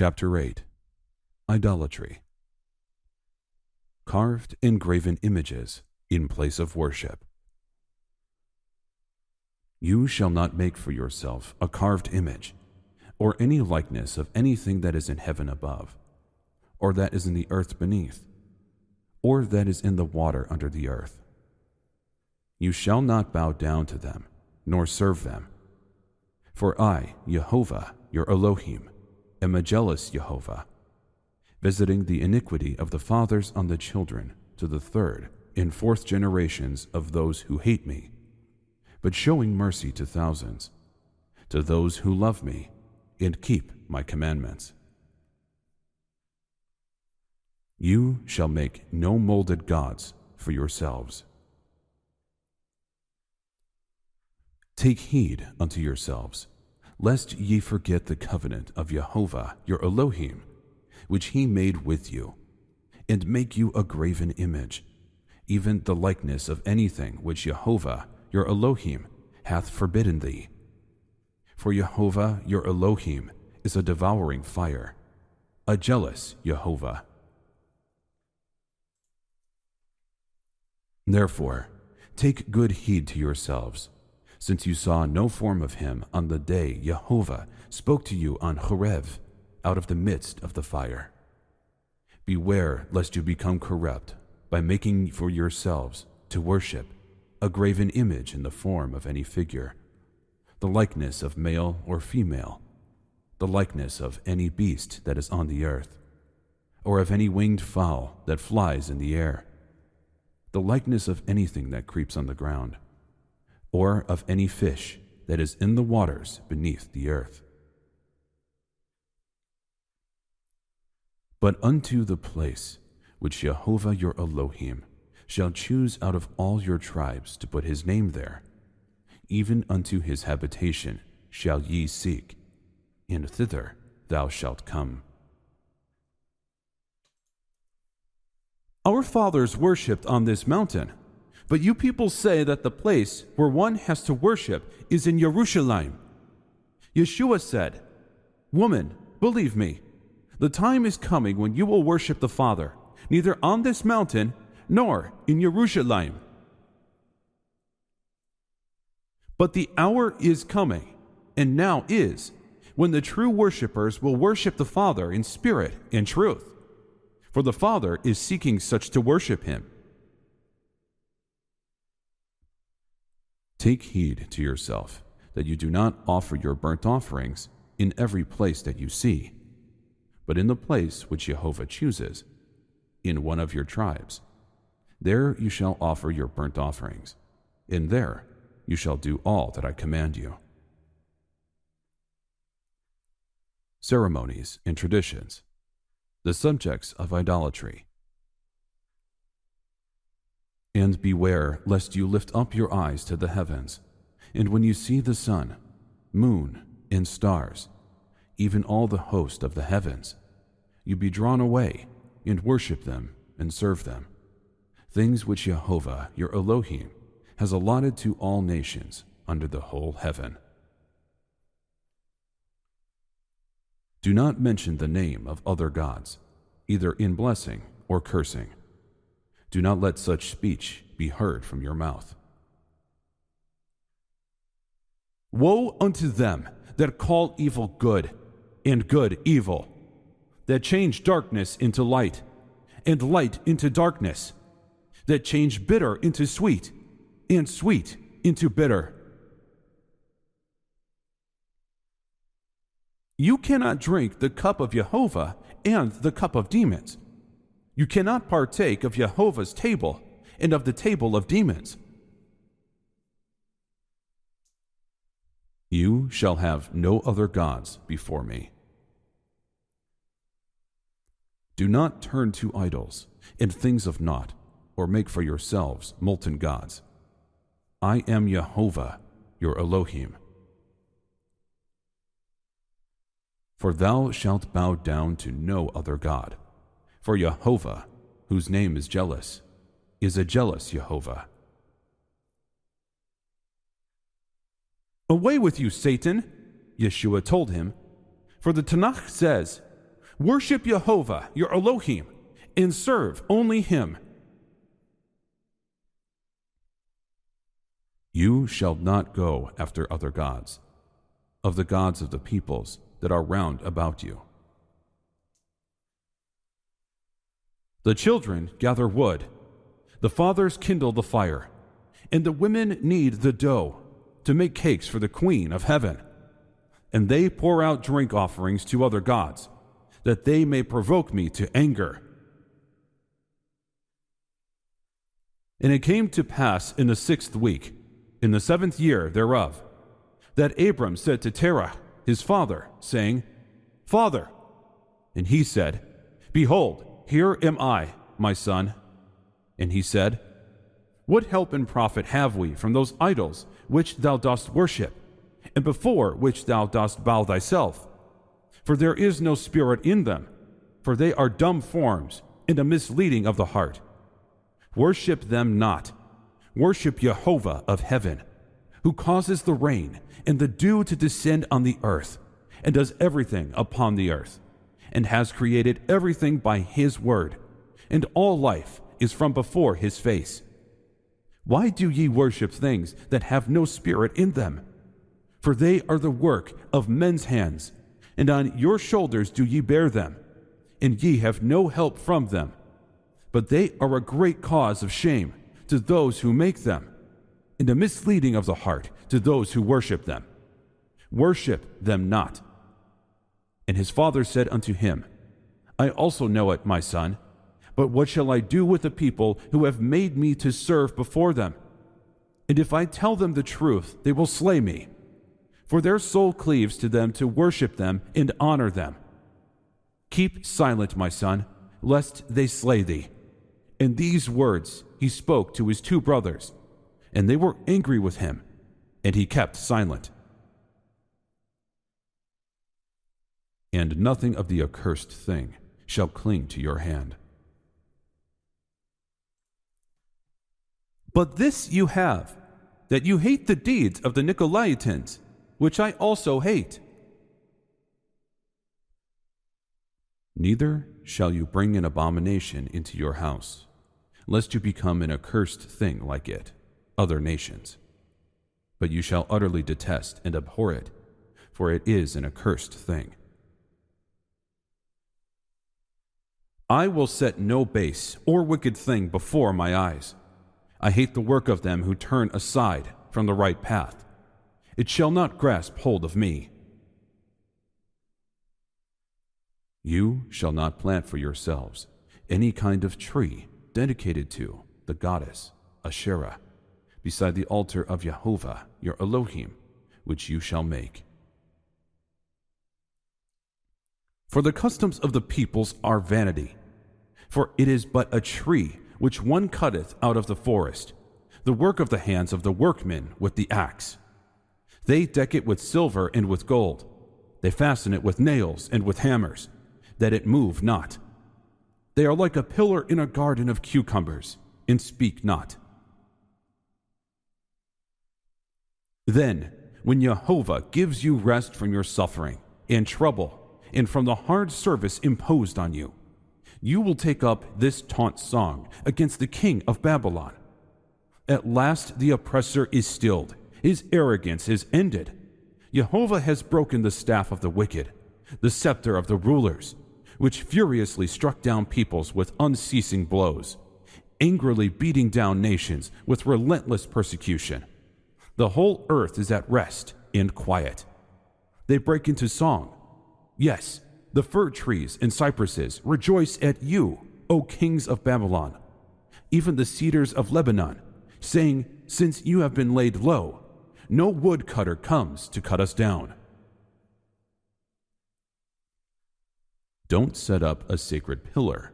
Chapter 8. Idolatry. Carved and graven images in place of worship. You shall not make for yourself a carved image, or any likeness of anything that is in heaven above, or that is in the earth beneath, or that is in the water under the earth. You shall not bow down to them, nor serve them. For I, Jehovah, your Elohim, am a jealous Jehovah, visiting the iniquity of the fathers on the children to the third and fourth generations of those who hate me, but showing mercy to thousands, to those who love me and keep my commandments. You shall make no molded gods for yourselves. Take heed unto yourselves, lest ye forget the covenant of Jehovah your Elohim, which he made with you, and make you a graven image, even the likeness of anything which Jehovah your Elohim hath forbidden thee. For Jehovah your Elohim is a devouring fire, a jealous Jehovah. Therefore, take good heed to yourselves, since you saw no form of him on the day Jehovah spoke to you on Horeb out of the midst of the fire. Beware lest you become corrupt by making for yourselves to worship a graven image in the form of any figure, the likeness of male or female, the likeness of any beast that is on the earth, or of any winged fowl that flies in the air, the likeness of anything that creeps on the ground, or of any fish that is in the waters beneath the earth. But unto the place which Jehovah your Elohim shall choose out of all your tribes to put his name there, even unto his habitation shall ye seek, and thither thou shalt come. Our fathers worshipped on this mountain, but you people say that the place where one has to worship is in Jerusalem. Yeshua said, Woman, believe me, the time is coming when you will worship the Father, neither on this mountain nor in Jerusalem. But the hour is coming, and now is, when the true worshipers will worship the Father in spirit and truth, for the Father is seeking such to worship him. Take heed to yourself that you do not offer your burnt offerings in every place that you see, but in the place which Jehovah chooses, in one of your tribes. There you shall offer your burnt offerings, and there you shall do all that I command you. Ceremonies and traditions, the subjects of idolatry. And beware lest you lift up your eyes to the heavens, and when you see the sun, moon, and stars, even all the host of the heavens, you be drawn away and worship them and serve them, things which Jehovah your Elohim has allotted to all nations under the whole heaven. Do not mention the name of other gods, either in blessing or cursing. Do not let such speech be heard from your mouth. Woe unto them that call evil good, and good evil, that change darkness into light, and light into darkness, that change bitter into sweet, and sweet into bitter. You cannot drink the cup of Jehovah and the cup of demons. You cannot partake of Jehovah's table and of the table of demons. You shall have no other gods before me. Do not turn to idols and things of naught, or make for yourselves molten gods. I am Jehovah, your Elohim. For thou shalt bow down to no other god. For Jehovah, whose name is jealous, is a jealous Jehovah. Away with you, Satan, Yeshua told him, for the Tanakh says, Worship Jehovah, your Elohim, and serve only him. You shall not go after other gods, of the gods of the peoples that are round about you. The children gather wood, the fathers kindle the fire, and the women knead the dough to make cakes for the Queen of heaven. And they pour out drink offerings to other gods, that they may provoke me to anger. And it came to pass in the 6th week, in the 7th year thereof, that Abram said to Terah, his father, saying, Father. And he said, Behold, here am I, my son. And he said, What help and profit have we from those idols which thou dost worship, and before which thou dost bow thyself? For there is no spirit in them, for they are dumb forms, and a misleading of the heart. Worship them not. Worship Jehovah of heaven, who causes the rain and the dew to descend on the earth, and does everything upon the earth, and has created everything by his word, and all life is from before his face. Why do ye worship things that have no spirit in them? For they are the work of men's hands, and on your shoulders do ye bear them, and ye have no help from them. But they are a great cause of shame to those who make them, and a misleading of the heart to those who worship them. Worship them not. And his father said unto him, I also know it, my son, but what shall I do with the people who have made me to serve before them? And if I tell them the truth, they will slay me. For their soul cleaves to them to worship them and honor them. Keep silent, my son, lest they slay thee. And these words he spoke to his 2 brothers, and they were angry with him, and he kept silent. And nothing of the accursed thing shall cling to your hand. But this you have, that you hate the deeds of the Nicolaitans, which I also hate. Neither shall you bring an abomination into your house, lest you become an accursed thing like it, other nations. But you shall utterly detest and abhor it, for it is an accursed thing. I will set no base or wicked thing before my eyes. I hate the work of them who turn aside from the right path. It shall not grasp hold of me. You shall not plant for yourselves any kind of tree dedicated to the goddess Asherah, beside the altar of Jehovah your Elohim, which you shall make. For the customs of the peoples are vanity, for it is but a tree which one cutteth out of the forest, the work of the hands of the workmen with the axe. They deck it with silver and with gold. They fasten it with nails and with hammers, that it move not. They are like a pillar in a garden of cucumbers, and speak not. Then, when Jehovah gives you rest from your suffering and trouble, and from the hard service imposed on you, you will take up this taunt song against the king of Babylon. At last the oppressor is stilled, his arrogance is ended. Jehovah has broken the staff of the wicked, the scepter of the rulers, which furiously struck down peoples with unceasing blows, angrily beating down nations with relentless persecution. The whole earth is at rest and quiet. They break into song. Yes, the fir trees and cypresses rejoice at you, O kings of Babylon. Even the cedars of Lebanon, saying, Since you have been laid low, no woodcutter comes to cut us down. Don't set up a sacred pillar.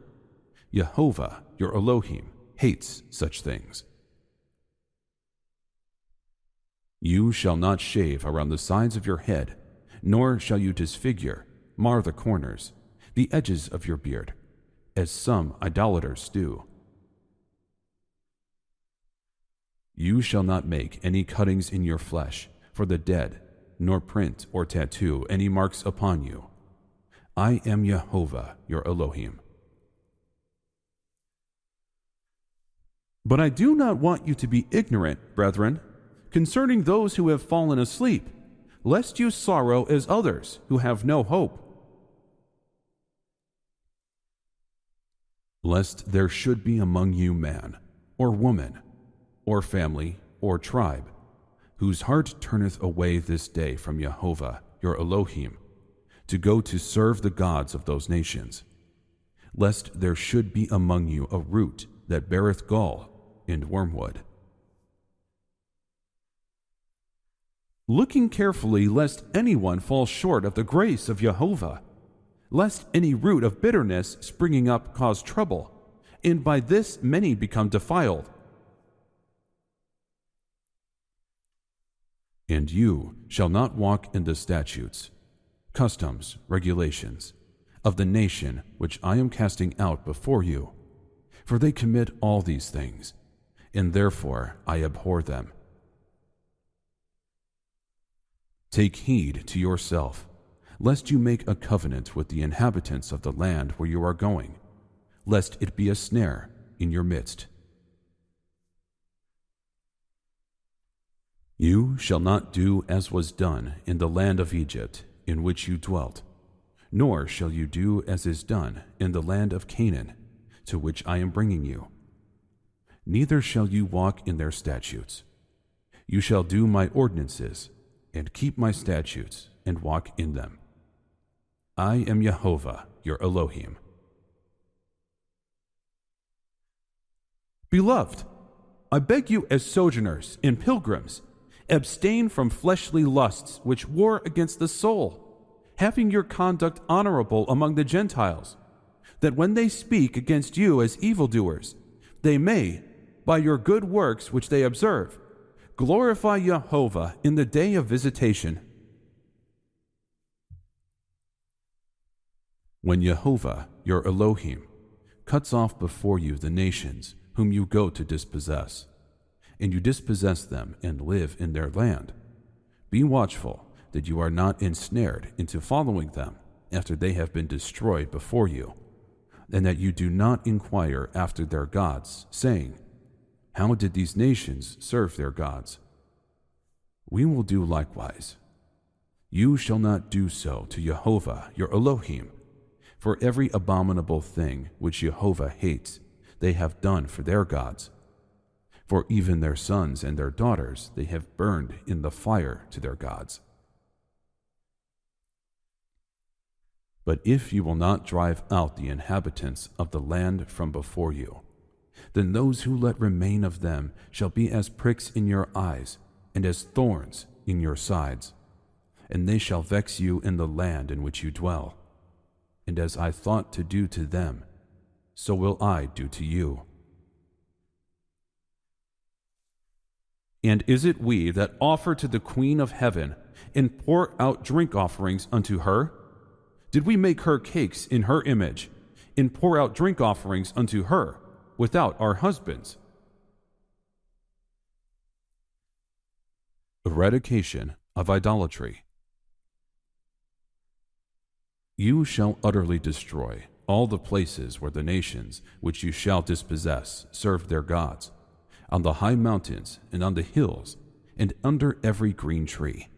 Jehovah, your Elohim, hates such things. You shall not shave around the sides of your head, nor shall you disfigure, mar the corners, the edges of your beard, as some idolaters do. You shall not make any cuttings in your flesh for the dead, nor print or tattoo any marks upon you. I am Yehovah, your Elohim. But I do not want you to be ignorant, brethren, concerning those who have fallen asleep, lest you sorrow as others who have no hope. Lest there should be among you man, or woman, or family, or tribe, whose heart turneth away this day from Yehovah, your Elohim, to go to serve the gods of those nations. Lest there should be among you a root that beareth gall and wormwood. Looking carefully lest anyone fall short of the grace of Yehovah, lest any root of bitterness springing up cause trouble, and by this many become defiled. And you shall not walk in the statutes, customs, regulations of the nation which I am casting out before you, for they commit all these things, and therefore I abhor them. Take heed to yourself, lest you make a covenant with the inhabitants of the land where you are going, lest it be a snare in your midst. You shall not do as was done in the land of Egypt in which you dwelt, nor shall you do as is done in the land of Canaan, to which I am bringing you. Neither shall you walk in their statutes. You shall do my ordinances, and keep my statutes, and walk in them. I am Yehovah, your Elohim. Beloved, I beg you as sojourners and pilgrims, abstain from fleshly lusts which war against the soul, having your conduct honorable among the Gentiles, that when they speak against you as evildoers, they may, by your good works which they observe, glorify Yehovah in the day of visitation. When Yehovah, your Elohim, cuts off before you the nations whom you go to dispossess, and you dispossess them and live in their land, be watchful that you are not ensnared into following them after they have been destroyed before you, and that you do not inquire after their gods, saying, how did these nations serve their gods? We will do likewise. You shall not do so to Yehovah, your Elohim, for every abominable thing which Yehovah hates, they have done for their gods. For even their sons and their daughters they have burned in the fire to their gods. But if you will not drive out the inhabitants of the land from before you, then those who let remain of them shall be as pricks in your eyes, and as thorns in your sides, and they shall vex you in the land in which you dwell. And as I thought to do to them, so will I do to you. And is it we that offer to the Queen of Heaven, and pour out drink offerings unto her? Did we make her cakes in her image, and pour out drink offerings unto her, without our husbands? Eradication of idolatry. You shall utterly destroy all the places where the nations which you shall dispossess serve their gods, on the high mountains and on the hills, and under every green tree.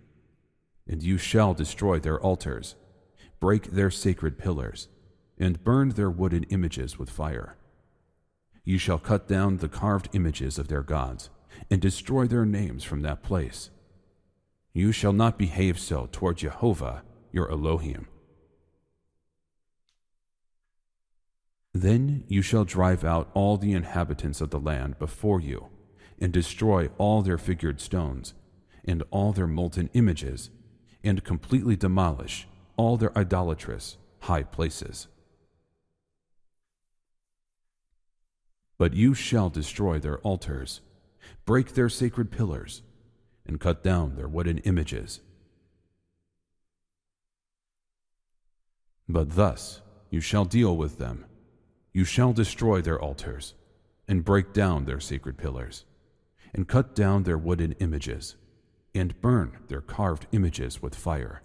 And you shall destroy their altars, break their sacred pillars, and burn their wooden images with fire. You shall cut down the carved images of their gods, and destroy their names from that place. You shall not behave so toward Yehovah, your Elohim. Then you shall drive out all the inhabitants of the land before you, and destroy all their figured stones, and all their molten images, and completely demolish all their idolatrous high places. But you shall destroy their altars, break their sacred pillars, and cut down their wooden images. But thus you shall deal with them. You shall destroy their altars, and break down their sacred pillars, and cut down their wooden images, and burn their carved images with fire.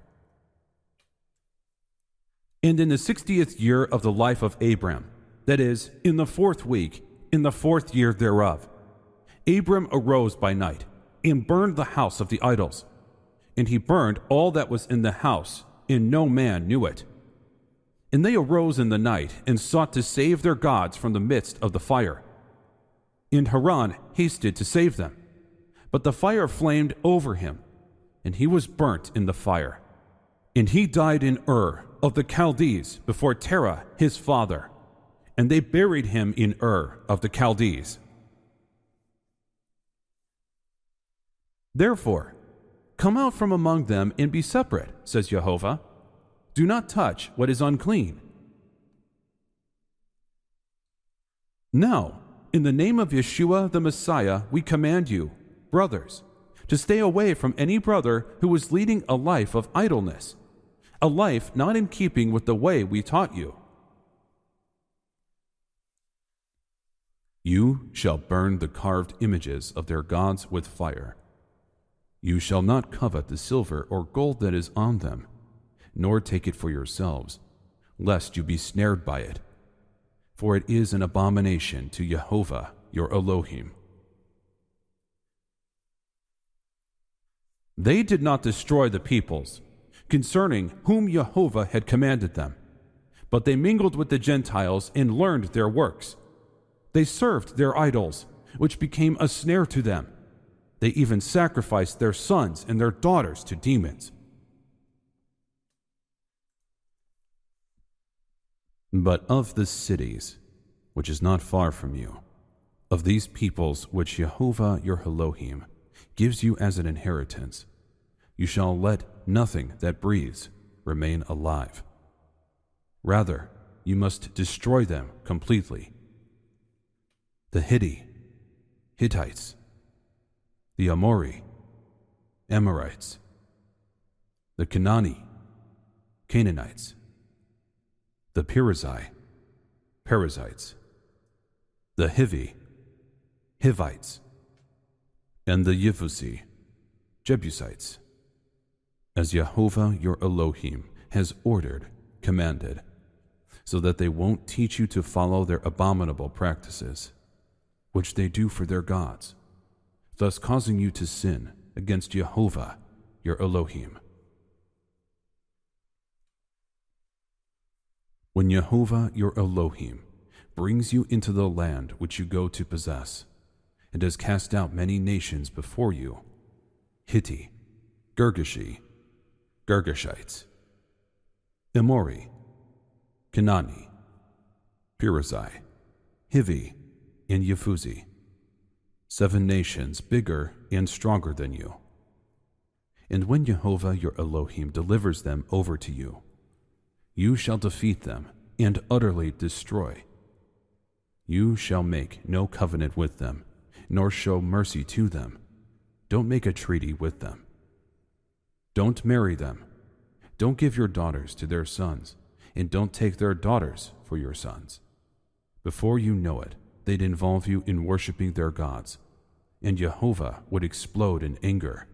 And in the 60th year of the life of Abram, that is, in the 4th week, in the 4th year thereof, Abram arose by night, and burned the house of the idols. And he burned all that was in the house, and no man knew it. And they arose in the night, and sought to save their gods from the midst of the fire. And Haran hasted to save them. But the fire flamed over him, and he was burnt in the fire. And he died in Ur of the Chaldees before Terah his father. And they buried him in Ur of the Chaldees. Therefore, come out from among them and be separate, says Jehovah. Do not touch what is unclean. Now, in the name of Yeshua the Messiah, we command you, brothers, to stay away from any brother who is leading a life of idleness, a life not in keeping with the way we taught you. You shall burn the carved images of their gods with fire. You shall not covet the silver or gold that is on them, nor take it for yourselves, lest you be snared by it. For it is an abomination to Jehovah your Elohim. They did not destroy the peoples, concerning whom Jehovah had commanded them, but they mingled with the Gentiles and learned their works. They served their idols, which became a snare to them. They even sacrificed their sons and their daughters to demons. But of the cities, which is not far from you, of these peoples which Jehovah your Elohim gives you as an inheritance, you shall let nothing that breathes remain alive. Rather, you must destroy them completely. The Hittites, the Amori, Amorites, the Canaanites, the Perizzites, the Hivites, and the Jebusites, as Jehovah your Elohim has commanded, so that they won't teach you to follow their abominable practices, which they do for their gods, thus causing you to sin against Jehovah your Elohim. When Jehovah your Elohim brings you into the land which you go to possess, and has cast out many nations before you, Hitti, Girgashites, Amori, Canaani, Perizzi, Hivi, and Yephuzi, 7 nations bigger and stronger than you. And when Jehovah your Elohim delivers them over to you, you shall defeat them and utterly destroy. You shall make no covenant with them, nor show mercy to them. Don't make a treaty with them. Don't marry them. Don't give your daughters to their sons, and don't take their daughters for your sons. Before you know it, they'd involve you in worshiping their gods, and Jehovah would explode in anger,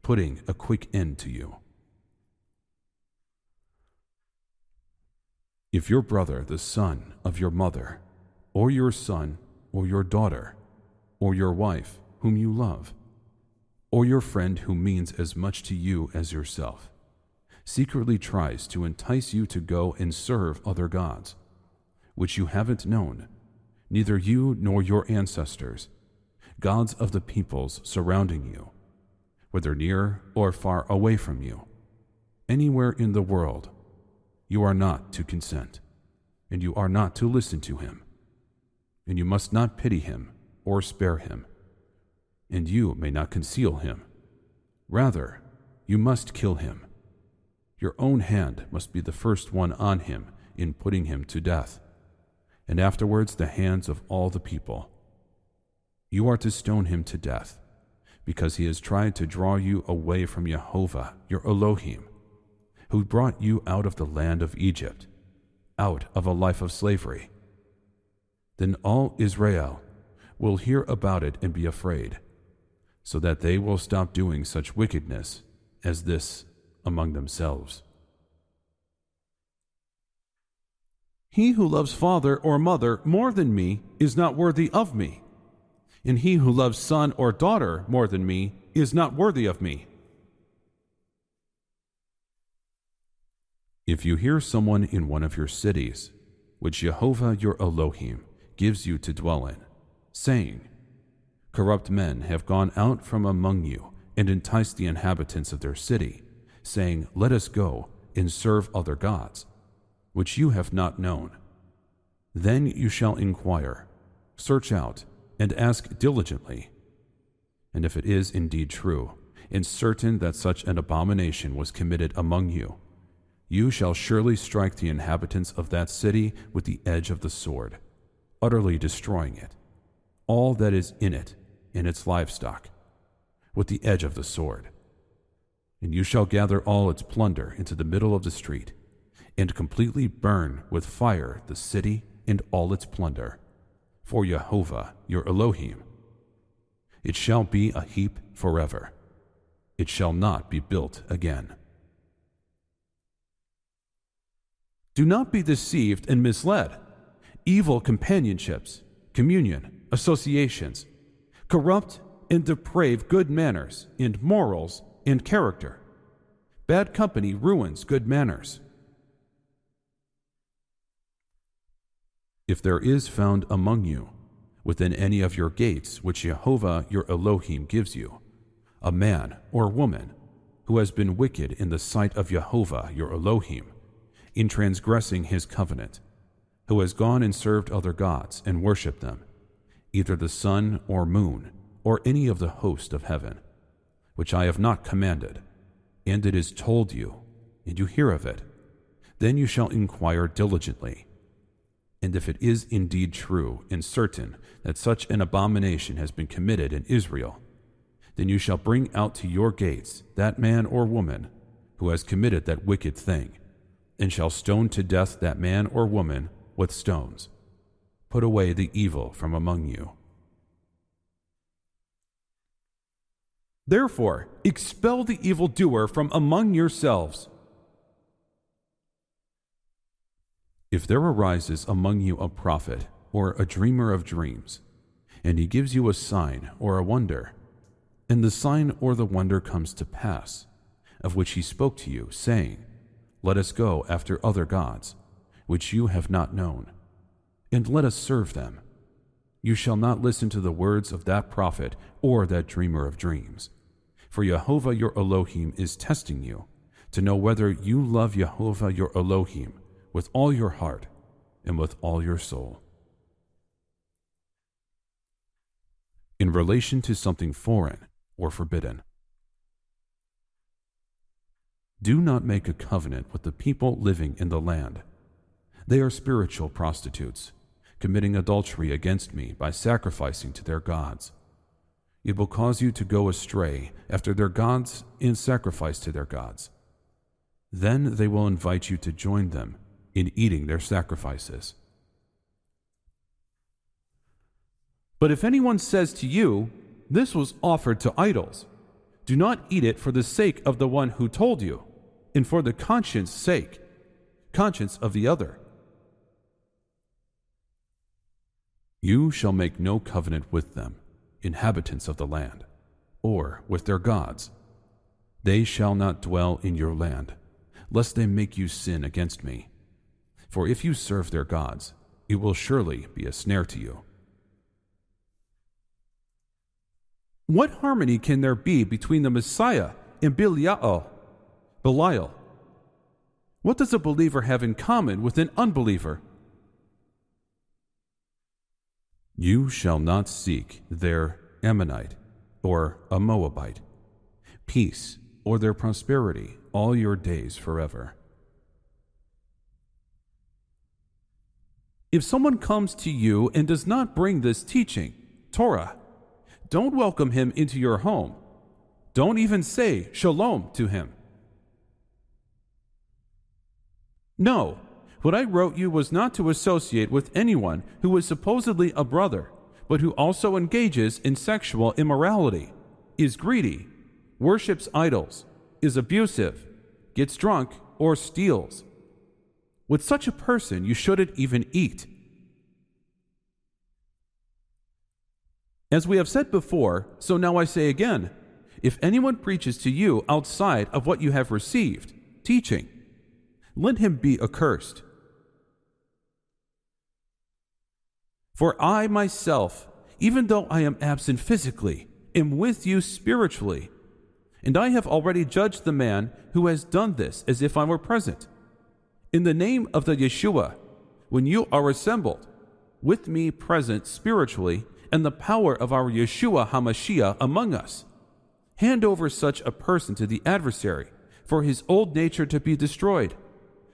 putting a quick end to you. If your brother, the son of your mother, or your son, or your daughter, or your wife, whom you love, or your friend who means as much to you as yourself, secretly tries to entice you to go and serve other gods, which you haven't known, neither you nor your ancestors, gods of the peoples surrounding you, whether near or far away from you, anywhere in the world, you are not to consent, and you are not to listen to him, and you must not pity him or spare him, and you may not conceal him. Rather, you must kill him. Your own hand must be the first one on him in putting him to death, and afterwards the hands of all the people. You are to stone him to death, because he has tried to draw you away from Jehovah your Elohim, who brought you out of the land of Egypt, out of a life of slavery. Then all Israel will hear about it and be afraid, so that they will stop doing such wickedness as this among themselves. He who loves father or mother more than me is not worthy of me, and he who loves son or daughter more than me is not worthy of me. If you hear someone in one of your cities, which Jehovah your Elohim gives you to dwell in, saying, corrupt men have gone out from among you and enticed the inhabitants of their city, saying, let us go and serve other gods, which you have not known. Then you shall inquire, search out, and ask diligently. And if it is indeed true, and certain that such an abomination was committed among you, you shall surely strike the inhabitants of that city with the edge of the sword, utterly destroying it, all that is in it, and its livestock, with the edge of the sword. And you shall gather all its plunder into the middle of the street, and completely burn with fire the city and all its plunder, for Jehovah your Elohim. It shall be a heap forever. It shall not be built again. Do not be deceived and misled. Evil companionships, communion, associations, corrupt and deprave good manners and morals and character. Bad company ruins good manners. If there is found among you, within any of your gates which Jehovah your Elohim gives you, a man or woman who has been wicked in the sight of Jehovah your Elohim, in transgressing his covenant, who has gone and served other gods and worshipped them, either the sun or moon, or any of the host of heaven, which I have not commanded, and it is told you, and you hear of it, then you shall inquire diligently. And if it is indeed true and certain that such an abomination has been committed in Israel, then you shall bring out to your gates that man or woman who has committed that wicked thing, and shall stone to death that man or woman with stones. Put away the evil from among you. Therefore, expel the evildoer from among yourselves. If there arises among you a prophet or a dreamer of dreams, and he gives you a sign or a wonder, and the sign or the wonder comes to pass, of which he spoke to you, saying, let us go after other gods, which you have not known, and let us serve them. You shall not listen to the words of that prophet or that dreamer of dreams. For Jehovah your Elohim is testing you, to know whether you love Jehovah your Elohim with all your heart and with all your soul. In relation to something foreign or forbidden, do not make a covenant with the people living in the land. They are spiritual prostitutes, committing adultery against me by sacrificing to their gods. It will cause you to go astray after their gods and sacrifice to their gods. Then they will invite you to join them in eating their sacrifices. But if anyone says to you, this was offered to idols, do not eat it for the sake of the one who told you, and for the conscience of the other. You shall make no covenant with them, inhabitants of the land, or with their gods. They shall not dwell in your land, lest they make you sin against me. For if you serve their gods, it will surely be a snare to you. What harmony can there be between the Messiah and Belial? What does a believer have in common with an unbeliever? You shall not seek their Ammonite or a Moabite, peace or their prosperity all your days forever. If someone comes to you and does not bring this teaching, Torah, don't welcome him into your home. Don't even say shalom to him. No, what I wrote you was not to associate with anyone who is supposedly a brother, but who also engages in sexual immorality, is greedy, worships idols, is abusive, gets drunk, or steals. With such a person, you shouldn't even eat. As we have said before, so now I say again, if anyone preaches to you outside of what you have received, teaching, let him be accursed. For I myself, even though I am absent physically, am with you spiritually, and I have already judged the man who has done this as if I were present. In the name of the Yeshua, when you are assembled, with me present spiritually, and the power of our Yeshua HaMashiach among us, hand over such a person to the adversary, for his old nature to be destroyed,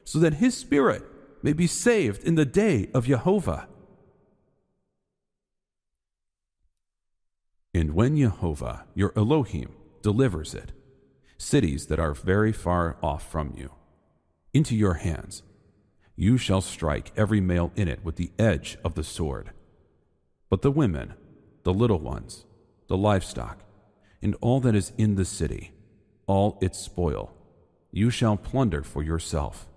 so that his spirit may be saved in the day of Yehovah. And when Yehovah, your Elohim, delivers it, cities that are very far off from you, into your hands, you shall strike every male in it with the edge of the sword. But the women, the little ones, the livestock, and all that is in the city, all its spoil, you shall plunder for yourself.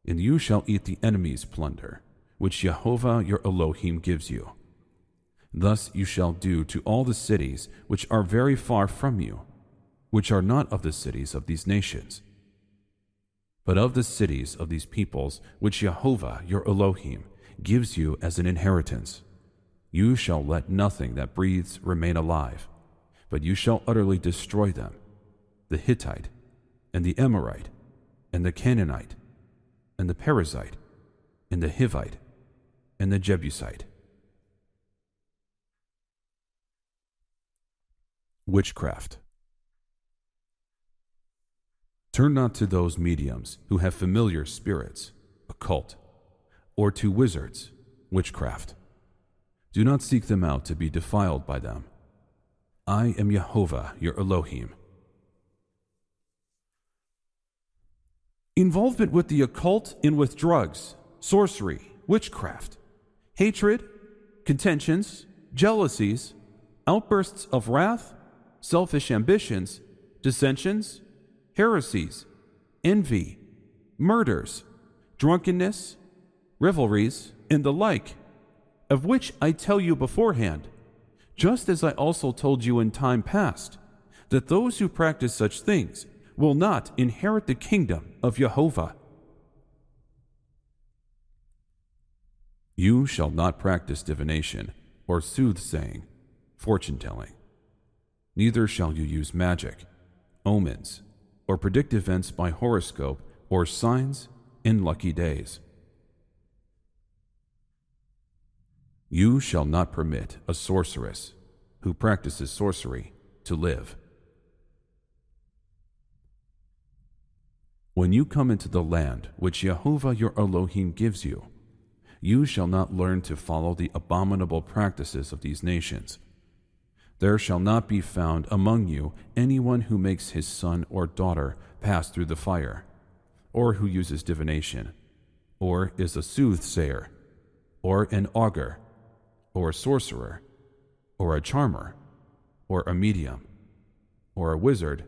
And you shall eat the enemy's plunder, which Yehovah your Elohim gives you. Thus you shall do to all the cities which are very far from you, which are not of the cities of these nations, but of the cities of these peoples which Yehovah your Elohim gives you as an inheritance. You shall let nothing that breathes remain alive, but you shall utterly destroy them, the Hittite, and the Amorite, and the Canaanite, and the Perizzite, and the Hivite, and the Jebusite. Witchcraft. Turn not to those mediums who have familiar spirits, occult, or to wizards, witchcraft. Do not seek them out to be defiled by them. I am Yehovah your Elohim. Involvement with the occult and with drugs, sorcery, witchcraft, hatred, contentions, jealousies, outbursts of wrath, selfish ambitions, dissensions, heresies, envy, murders, drunkenness, revelries, and the like, of which I tell you beforehand, just as I also told you in time past, that those who practice such things will not inherit the kingdom of Yehovah. You shall not practice divination or soothsaying, fortune-telling. Neither shall you use magic, omens, or predict events by horoscope or signs in lucky days. You shall not permit a sorceress who practices sorcery to live. When you come into the land which Yehovah your Elohim gives you, you shall not learn to follow the abominable practices of these nations. There shall not be found among you anyone who makes his son or daughter pass through the fire, or who uses divination, or is a soothsayer, or an augur, or a sorcerer, or a charmer, or a medium, or a wizard,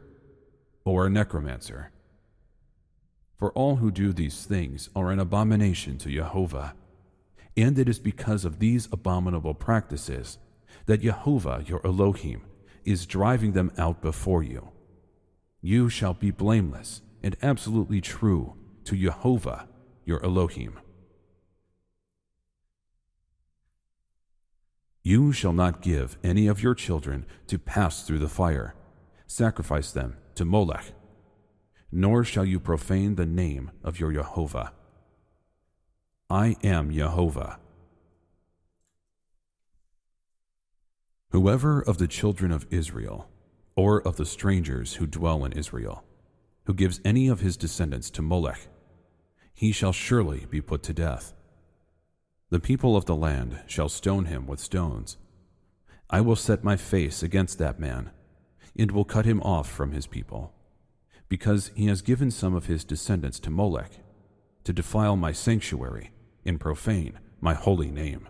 or a necromancer. For all who do these things are an abomination to Yehovah, and it is because of these abominable practices that Yehovah your Elohim is driving them out before you. You shall be blameless and absolutely true to Yehovah your Elohim. You shall not give any of your children to pass through the fire, sacrifice them to Molech, nor shall you profane the name of your Yehovah. I am Yehovah. Whoever of the children of Israel, or of the strangers who dwell in Israel, who gives any of his descendants to Molech, he shall surely be put to death. The people of the land shall stone him with stones. I will set my face against that man, and will cut him off from his people, because he has given some of his descendants to Molech, to defile my sanctuary and profane my holy name.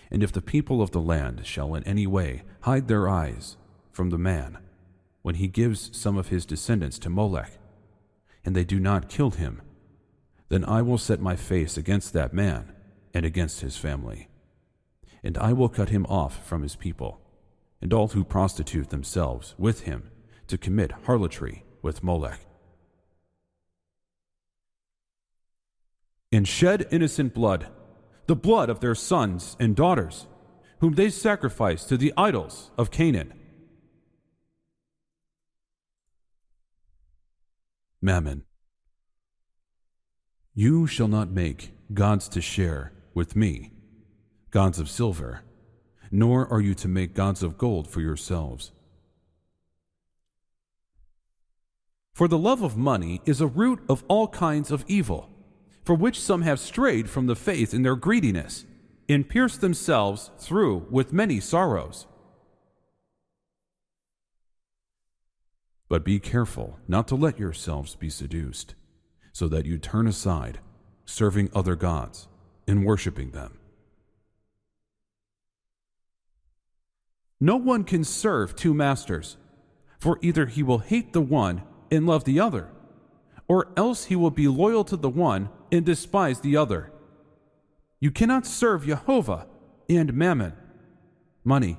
And if the people of the land shall in any way hide their eyes from the man, when he gives some of his descendants to Molech, and they do not kill him, Then I will set my face against that man and against his family, and I will cut him off from his people, and all who prostitute themselves with him to commit harlotry with Molech, and shed innocent blood, the blood of their sons and daughters, whom they sacrificed to the idols of Canaan. Mammon. You shall not make gods to share with me, gods of silver, nor are you to make gods of gold for yourselves. For the love of money is a root of all kinds of evil, for which some have strayed from the faith in their greediness, and pierced themselves through with many sorrows. But be careful not to let yourselves be seduced, so that you turn aside, serving other gods and worshiping them. No one can serve two masters, for either he will hate the one and love the other, or else he will be loyal to the one and despise the other. You cannot serve Jehovah and Mammon, money,